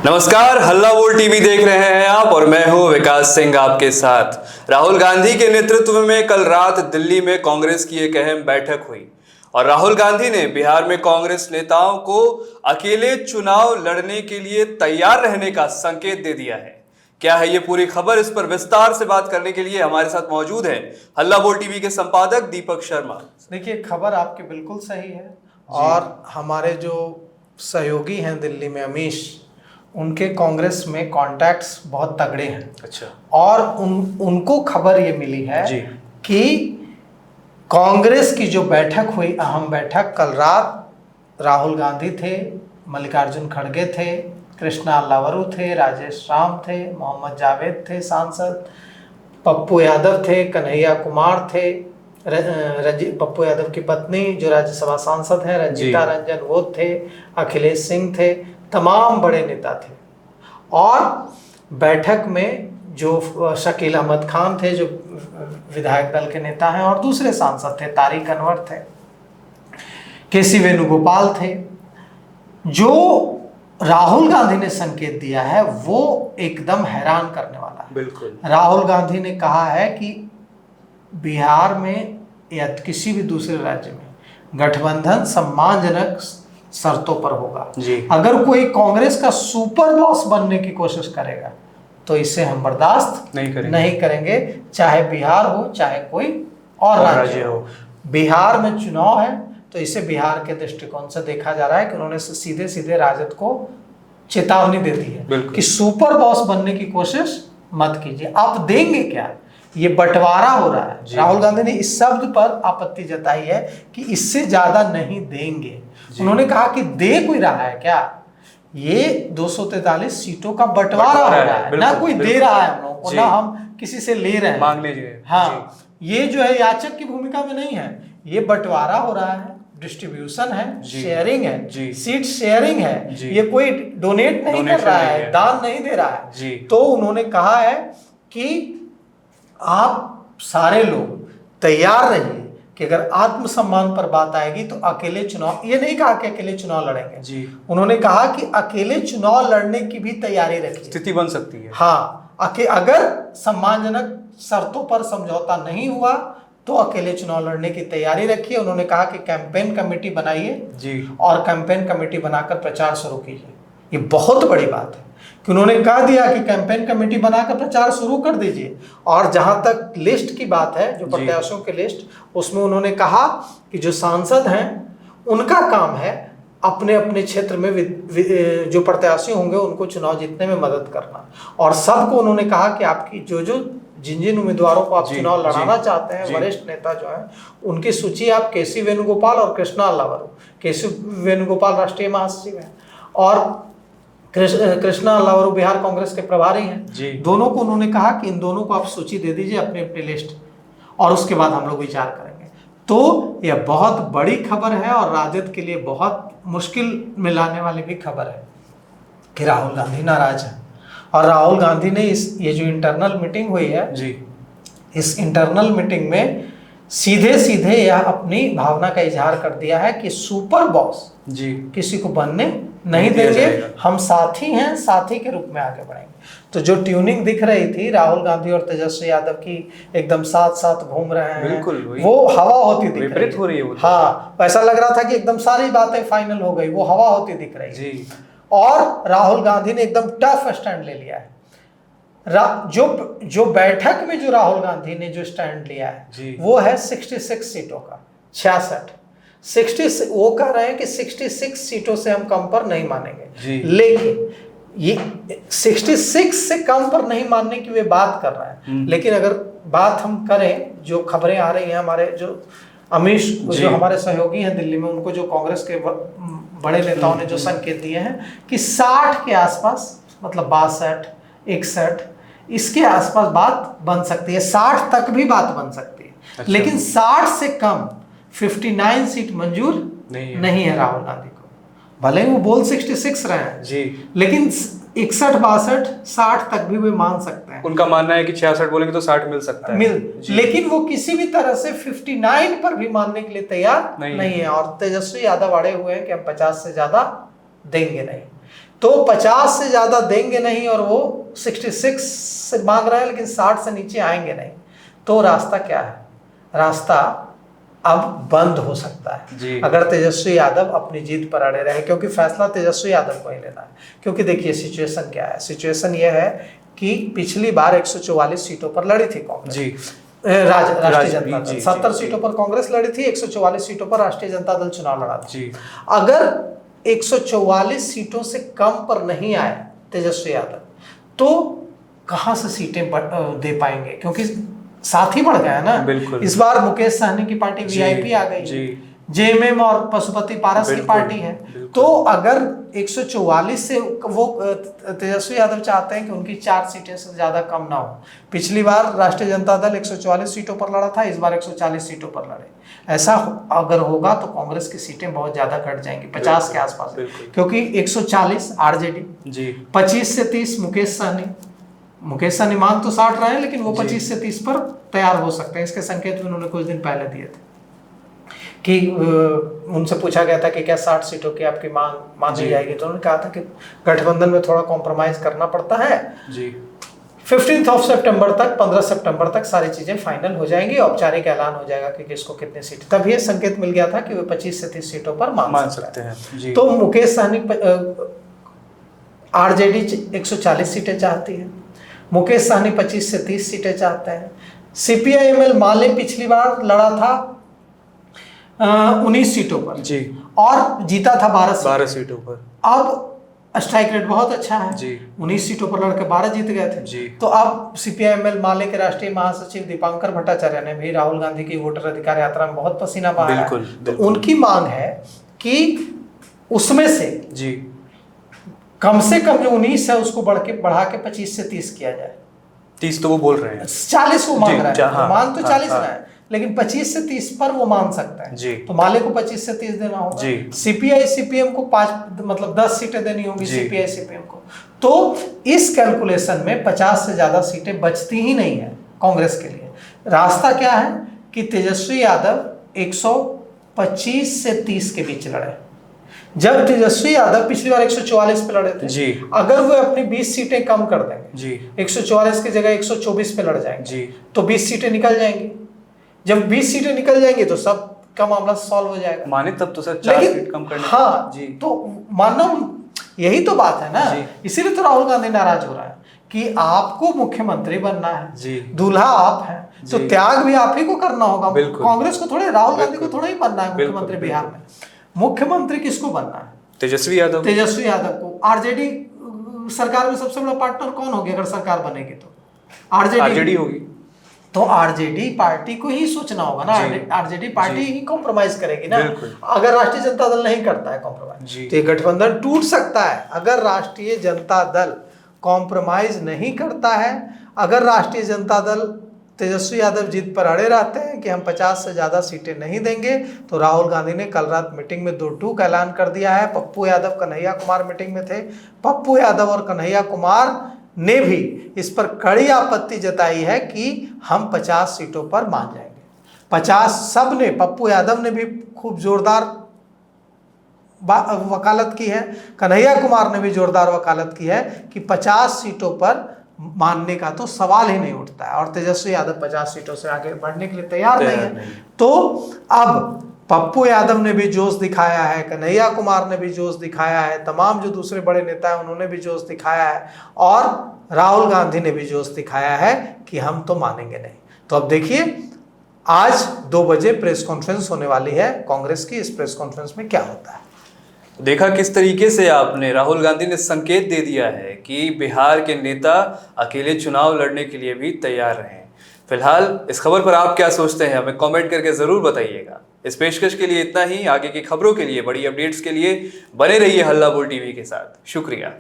नमस्कार, हल्ला बोल टीवी देख रहे हैं आप और मैं हूं विकास सिंह आपके साथ। राहुल गांधी के नेतृत्व में कल रात दिल्ली में कांग्रेस की एक अहम बैठक हुई और राहुल गांधी ने बिहार में कांग्रेस नेताओं को अकेले चुनाव लड़ने के लिए तैयार रहने का संकेत दे दिया है। क्या है ये पूरी खबर, इस पर विस्तार से बात करने के लिए हमारे साथ मौजूद है हल्ला बोल टीवी के संपादक दीपक शर्मा। देखिए, खबर आपकी बिल्कुल सही है और हमारे जो सहयोगी हैं दिल्ली में अमीश, उनके कांग्रेस में कॉन्टैक्ट्स बहुत तगड़े हैं। अच्छा। और उनको खबर ये मिली है कि कांग्रेस की जो बैठक हुई, अहम बैठक, कल रात राहुल गांधी थे, मल्लिकार्जुन खड़गे थे, कृष्णा अल्लावरू थे, राजेश राम थे, मोहम्मद जावेद थे सांसद, पप्पू यादव थे, कन्हैया कुमार थे, पप्पू यादव की पत्नी जो राज्यसभा सांसद हैं रंजीता रंजन वो थे, अखिलेश सिंह थे, तमाम बड़े नेता थे। और बैठक में जो शकील अहमद खान थे जो विधायक दल के नेता हैं और दूसरे सांसद थे, तारिक अनवर थे, केसी वेणुगोपाल थे। जो राहुल गांधी ने संकेत दिया है वो एकदम हैरान करने वाला है। बिल्कुल। राहुल गांधी ने कहा है कि बिहार में या किसी भी दूसरे राज्य में गठबंधन सम्मानजनक शर्तों पर होगा। अगर कोई कांग्रेस का सुपर बॉस बनने की कोशिश करेगा तो इसे हम बर्दाश्त नहीं करेंगे, चाहे बिहार हो चाहे कोई और राज्य हो। बिहार में चुनाव है तो इसे बिहार के दृष्टिकोण से देखा जा रहा है कि उन्होंने सीधे सीधे राजद को चेतावनी दे दी है कि सुपर बॉस बनने की कोशिश मत कीजिए। आप देंगे क्या? ये बंटवारा हो रहा है। राहुल गांधी ने इस शब्द पर आपत्ति जताई है कि इससे ज्यादा नहीं देंगे। उन्होंने कहा कि दे कोई रहा है क्या? ये 243 सीटों का बंटवारा हो रहा है, ना कोई दे रहा है हम लोगों को, ना हम किसी से ले रहे हैं। मांग लीजिए। हाँ, ये जो है याचक की भूमिका में नहीं है, ये बंटवारा हो रहा है, डिस्ट्रीब्यूशन है, शेयरिंग है, सीट शेयरिंग है। ये कोई डोनेट नहीं कर रहा है, दान नहीं दे रहा है। तो उन्होंने कहा है कि आप सारे लोग तैयार रहिए कि अगर आत्मसम्मान पर बात आएगी तो अकेले चुनाव, ये नहीं कहा कि अकेले चुनाव लड़ेंगे। उन्होंने कहा कि अकेले चुनाव लड़ने की भी तैयारी रखिए, स्थिति बन सकती है। हाँ, अगर सम्मानजनक शर्तों पर समझौता नहीं हुआ तो अकेले चुनाव लड़ने की तैयारी रखिए। उन्होंने कहा कि कैंपेन कमेटी बनाइए और कैंपेन कमेटी बनाकर प्रचार शुरू कीजिए। ये बहुत बड़ी बात है कि उन्होंने कह दिया कि कैंपेन कमेटी बनाकर प्रचार शुरू कर दीजिए। और जहां तक लिस्ट की बात है, जो प्रत्याशियों की लिस्ट, उसमें उन्होंने कहा कि जो सांसद हैं उनका काम है अपने अपने क्षेत्र में जो प्रत्याशी होंगे उनको चुनाव जीतने में मदद करना। और सबको उन्होंने कहा कि आपकी जिन उम्मीदवारों को आप चुनाव लड़ाना चाहते हैं, वरिष्ठ नेता जो हैं, उनकी सूची आप केसी वेणुगोपाल और कृष्णा अल्लावरू, केसी वेणुगोपाल राष्ट्रीय महासचिव हैं और कृष्णा अल्लावरू बिहार कांग्रेस के प्रभारी हैं। दोनों को उन्होंने कहा कि इन दोनों को आप सूची दे दीजिए, अपनी अपनी लिस्ट, और उसके बाद हम लोग विचार करेंगे। तो यह बहुत बड़ी खबर है और राजद के लिए बहुत मुश्किल में लाने वाली भी खबर है कि राहुल गांधी नाराज है। और राहुल गांधी ने ये जो इंटरनल मीटिंग हुई है, इस इंटरनल मीटिंग में सीधे सीधे यह अपनी भावना का इजहार कर दिया है कि सुपर बॉस किसी को बनने नहीं देंगे, हम साथी हैं, साथी के रूप में आगे बढ़ेंगे। तो जो ट्यूनिंग दिख रही थी राहुल गांधी और तेजस्वी यादव की, एकदम साथ साथ घूम रहे हैं, वो हवा होती दिख रही है। हाँ, ऐसा लग रहा था कि एकदम सारी बातें फाइनल हो गई, वो हवा होती दिख रही है। और राहुल गांधी ने एकदम टफ स्टैंड ले लिया है। जो बैठक में जो राहुल गांधी ने जो स्टैंड लिया है वो है 66 सीटों का, 66 वो कह रहे हैं कि 66 सीटों से हम कम पर नहीं मानेंगे। लेकिन ये 66 से कम पर नहीं मानने की वे बात कर रहे हैं। लेकिन अगर बात हम करें, जो खबरें आ रही हैं, हमारे जो अमीश जो हमारे सहयोगी हैं दिल्ली में, उनको जो कांग्रेस के बड़े नेताओं ने जो संकेत दिए हैं कि 60 के आसपास, मतलब 62, 61, इसके आसपास बात बन सकती है। 60 तक भी बात बन सकती है। लेकिन 60 से कम 59 सीट मंजूर नहीं है राहुल गांधी को। भले ही वो बोल 66 रहे हैं लेकिन 61, 62, 60 तक भी वे मान सकते हैं। उनका मानना है कि 66 बोलेंगे तो 60 मिल सकता है। लेकिन वो किसी भी तरह से 59 पर भी मानने के लिए तैयार नहीं है। और तेजस्वी यादव अड़े हुए हैं कि हम 50 से ज्यादा देंगे नहीं। तो 50 से ज्यादा देंगे नहीं, और वो 66 से मांग रहे हैं लेकिन 60 से नीचे आएंगे नहीं। तो रास्ता क्या है? रास्ता अब बंद हो सकता है अगर तेजस्वी यादव अपनी जीत पर अड़े रहे, क्योंकि फैसला तेजस्वी यादव को ही लेना है। क्योंकि देखिए सिचुएशन क्या है, सिचुएशन ये है कि पिछली बार 144 सीटों पर लड़ी थी कांग्रेस, राष्ट्रीय जनता दल 70 सीटों पर कांग्रेस लड़ी थी, 144 सीटों पर राष्ट्रीय जनता दल चुनाव लड़ा था। अगर 144 सीटों से कम पर नहीं आए तेजस्वी यादव तो कहां से सीटें दे पाएंगे, क्योंकि साथ ही बढ़ गया ना। इस बार मुकेश सहनी की पार्टी वीआईपी आ गई, जेएमएम और पशुपति पारस की पार्टी है। तो अगर 144 से वो तेजस्वी यादव चाहते हैं कि उनकी 4 सीटें से ज्यादा कम ना हो। पिछली बार राष्ट्रीय जनता दल 144 सीटों पर लड़ा था, इस बार 140 सीटों पर लड़े। ऐसा अगर होगा तो कांग्रेस की सीटें बहुत ज्यादा घट जाएंगी, 50 के आसपास, क्योंकि 140 आरजेडी, 25 से 30 मुकेश सहनी मांग तो 60 रहे हैं, लेकिन वो 25 से 30 पर तैयार हो सकते हैं। इसके संकेत भी उन्होंने कुछ दिन पहले दिए थे कि उनसे पूछा गया था कि क्या 60 सीटों की आपकी मांग मानी जाएगी, तो उन्होंने कहा था कि गठबंधन में थोड़ा कॉम्प्रोमाइज करना पड़ता है। 15 सितंबर तक 15 सितंबर तक सारी चीजें फाइनल हो जाएंगी, औपचारिक ऐलान हो जाएगा कि किसको कितनी सीट। तब ये संकेत मिल गया था कि वे 25 से 30 सीटों पर मान सकते हैं। तो मुकेश सहनी आरजेडी 140 सीटें चाहती है, मुकेश सहनी 25 से 30 सीटें चाहते हैं। सीपीआईएमएल माले पिछली बार लड़ा था 19 सीटों पर और जीता था 12 सीटों पर। अब स्ट्राइक रेट बहुत अच्छा है, 19 सीटों पर लड़के 12 जीत गए थे। तो अब सीपीआईएमएल माले के राष्ट्रीय महासचिव दीपांकर भट्टाचार्य ने भी राहुल गांधी की वोटर अधिकार यात्रा में बहुत पसीना बहाया है। तो उनकी मांग है कि उसमें से कम से कम जो 19 है उसको बढ़ा के 25 से 30 किया जाए। 30 तो वो बोल रहे हैं, 40 वो मांग रहा है, मान तो 40 रहा है, लेकिन 25 से 30 पर वो मान सकता है। तो माले को 25 से 30 देना होगा, सीपीआई सीपीएम को 10 सीटें देनी होंगी सीपीआई सीपीएम को। तो इस कैलकुलेशन में 50 से ज्यादा सीटें बचती ही नहीं है कांग्रेस के लिए। रास्ता क्या है कि तेजस्वी यादव 125 से 30 के बीच लड़े। जब तेजस्वी यादव पिछली बार 144 पे लड़े थे, अगर वो अपनी 20 सीटें कम कर देंगे, 144 की जगह 124 पे लड़ जाएंगे, तो 20 सीटें निकल जाएंगी। जब 20 सीटें निकल जाएंगी तो सब का मामला सॉल्व हो जाएगा। माने तब तो सर 4 सीट कम करने। हाँ तो मानो यही तो बात है ना, इसीलिए तो राहुल गांधी नाराज हो रहा है कि आपको मुख्यमंत्री बनना है, दूल्हा आप हैं, तो त्याग भी आप ही को करना होगा। कांग्रेस को थोड़े, राहुल गांधी को थोड़ा ही बनना है मुख्यमंत्री बिहार में। मुख्यमंत्री किसको बनना है? तेजस्वी यादव को। आरजेडी सरकार में सबसे बड़ा पार्टनर कौन होगी अगर सरकार बनेगी? तो आरजेडी होगी। तो आरजेडी पार्टी को ही सोचना होगा ना, आरजेडी पार्टी ही कॉम्प्रोमाइज करेगी ना, अगर राष्ट्रीय जनता दल नहीं करता है कॉम्प्रोमाइज। तो ये गठबंधन टूट सकता है अगर राष्ट्रीय जनता दल कॉम्प्रोमाइज नहीं करता है। अगर राष्ट्रीय जनता दल तेजस्वी यादव जीत पर अड़े रहते हैं कि हम 50 से ज्यादा सीटें नहीं देंगे, तो राहुल गांधी ने कल रात मीटिंग में 2 टूक ऐलान कर दिया है। पप्पू यादव कन्हैया कुमार मीटिंग में थे, पप्पू यादव और कन्हैया कुमार ने भी इस पर कड़ी आपत्ति जताई है कि हम 50 सीटों पर मान जाएंगे। 50 सब ने, पप्पू यादव ने भी खूब जोरदार वकालत की है, कन्हैया कुमार ने भी जोरदार वकालत की है कि 50 सीटों पर मानने का तो सवाल ही नहीं उठता है, और तेजस्वी यादव 50 सीटों से आगे बढ़ने के लिए तैयार नहीं है। तो अब पप्पू यादव ने भी जोश दिखाया है, कन्हैया कुमार ने भी जोश दिखाया है, तमाम जो दूसरे बड़े नेता हैं उन्होंने भी जोश दिखाया है, और राहुल गांधी ने भी जोश दिखाया है कि हम तो मानेंगे नहीं। तो अब देखिए आज 2 बजे प्रेस कॉन्फ्रेंस होने वाली है कांग्रेस की, इस प्रेस कॉन्फ्रेंस में क्या होता है। देखा किस तरीके से आपने, राहुल गांधी ने संकेत दे दिया है कि बिहार के नेता अकेले चुनाव लड़ने के लिए भी तैयार रहें। फिलहाल इस खबर पर आप क्या सोचते हैं, हमें कमेंट करके ज़रूर बताइएगा। इस पेशकश के लिए इतना ही। आगे की खबरों के लिए, बड़ी अपडेट्स के लिए बने रहिए हल्ला बोल टीवी के साथ। शुक्रिया।